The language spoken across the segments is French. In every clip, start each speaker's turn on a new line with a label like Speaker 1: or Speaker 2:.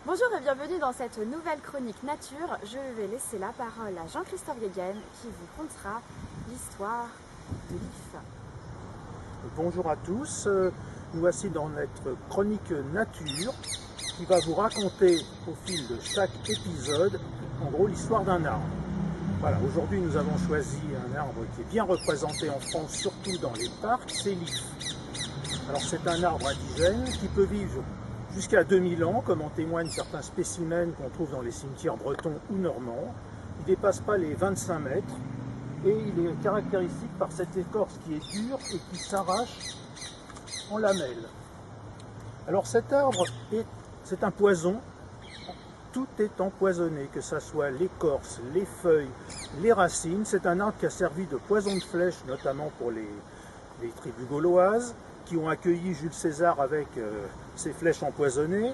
Speaker 1: Bonjour et bienvenue dans cette nouvelle chronique nature. Je vais laisser la parole à Jean-Christophe Guéguen qui vous contera l'histoire de l'IF.
Speaker 2: Bonjour à tous, nous voici dans notre chronique nature qui va vous raconter au fil de chaque épisode en gros l'histoire d'un arbre. Voilà, aujourd'hui nous avons choisi un arbre qui est bien représenté en France, surtout dans les parcs, c'est l'if. Alors c'est un arbre indigène qui peut vivre jusqu'à 2000 ans, comme en témoignent certains spécimens qu'on trouve dans les cimetières bretons ou normands. Il ne dépasse pas les 25 mètres et il est caractéristique par cette écorce qui est dure et qui s'arrache en lamelles. Alors cet arbre, c'est un poison, tout est empoisonné, que ce soit l'écorce, les feuilles, les racines. C'est un arbre qui a servi de poison de flèche, notamment pour les tribus gauloises, qui ont accueilli Jules César avec ses flèches empoisonnées.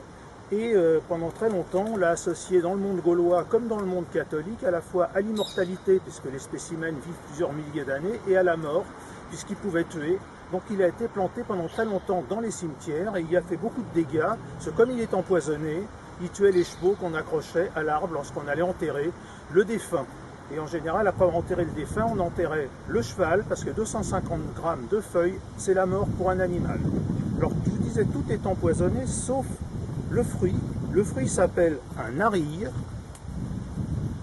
Speaker 2: Et pendant très longtemps, on l'a associé dans le monde gaulois comme dans le monde catholique, à la fois à l'immortalité, puisque les spécimens vivent plusieurs milliers d'années, et à la mort, puisqu'il pouvait tuer. Donc il a été planté pendant très longtemps dans les cimetières, et il a fait beaucoup de dégâts, parce que comme il est empoisonné, il tuait les chevaux qu'on accrochait à l'arbre lorsqu'on allait enterrer le défunt. Et en général, après avoir enterré le défunt, on enterrait le cheval, parce que 250 grammes de feuilles, c'est la mort pour un animal. Alors, je vous disais, tout est empoisonné, sauf le fruit. Le fruit s'appelle un narille.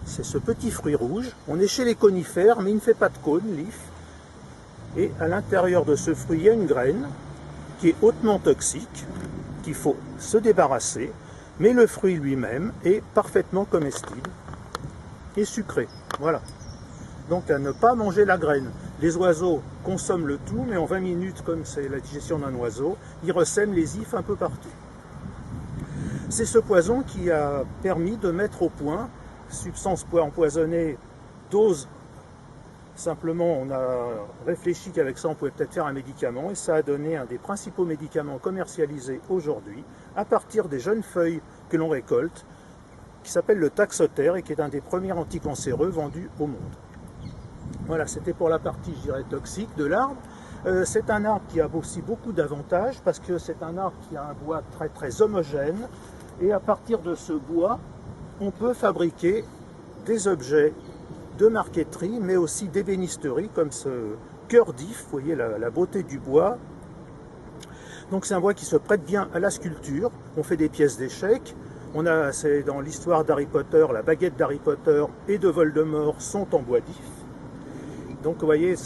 Speaker 2: C'est ce petit fruit rouge. On est chez les conifères, mais il ne fait pas de cône, l'if. Et à l'intérieur de ce fruit, il y a une graine qui est hautement toxique, qu'il faut se débarrasser. Mais le fruit lui-même est parfaitement comestible et sucré. Voilà. Donc à ne pas manger la graine. Les oiseaux consomment le tout, mais en 20 minutes, comme c'est la digestion d'un oiseau, ils ressèment les ifs un peu partout. C'est ce poison qui a permis de mettre au point, substance empoisonnée, dose. Simplement, on a réfléchi qu'avec ça, on pouvait peut-être faire un médicament, et ça a donné un des principaux médicaments commercialisés aujourd'hui, à partir des jeunes feuilles que l'on récolte, qui s'appelle le taxotère et qui est un des premiers anticancéreux vendus au monde. Voilà, c'était pour la partie, je dirais, toxique de l'arbre. C'est un arbre qui a aussi beaucoup d'avantages parce que c'est un arbre qui a un bois très très homogène et à partir de ce bois, on peut fabriquer des objets de marqueterie mais aussi d'ébénisterie comme ce cœur d'if, vous voyez la beauté du bois. Donc c'est un bois qui se prête bien à la sculpture, on fait des pièces d'échecs. C'est dans l'histoire d'Harry Potter, la baguette d'Harry Potter et de Voldemort sont en bois d'if. Donc vous voyez,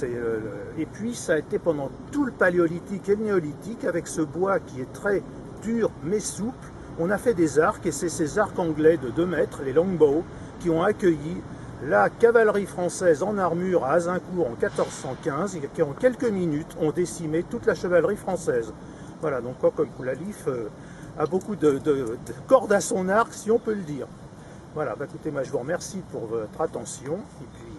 Speaker 2: et puis ça a été pendant tout le paléolithique et le néolithique, avec ce bois qui est très dur mais souple, on a fait des arcs, et c'est ces arcs anglais de 2 mètres, les longbows, qui ont accueilli la cavalerie française en armure à Azincourt en 1415, et qui en quelques minutes ont décimé toute la chevalerie française. Voilà, donc comme la l'if a beaucoup de cordes à son arc, si on peut le dire. Voilà, bah écoutez, moi je vous remercie pour votre attention, et puis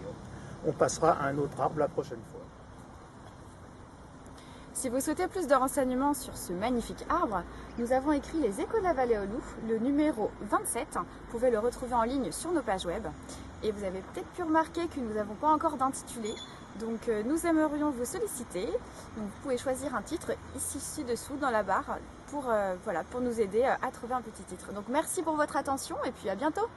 Speaker 2: on passera à un autre arbre la prochaine fois.
Speaker 1: Si vous souhaitez plus de renseignements sur ce magnifique arbre, nous avons écrit Les Échos de la Vallée aux Loups, le numéro 27. Vous pouvez le retrouver en ligne sur nos pages web. Et vous avez peut-être pu remarquer que nous n'avons pas encore d'intitulé. Donc nous aimerions vous solliciter. Donc, vous pouvez choisir un titre ici ci-dessous dans la barre pour nous aider à trouver un petit titre. Donc merci pour votre attention et puis à bientôt.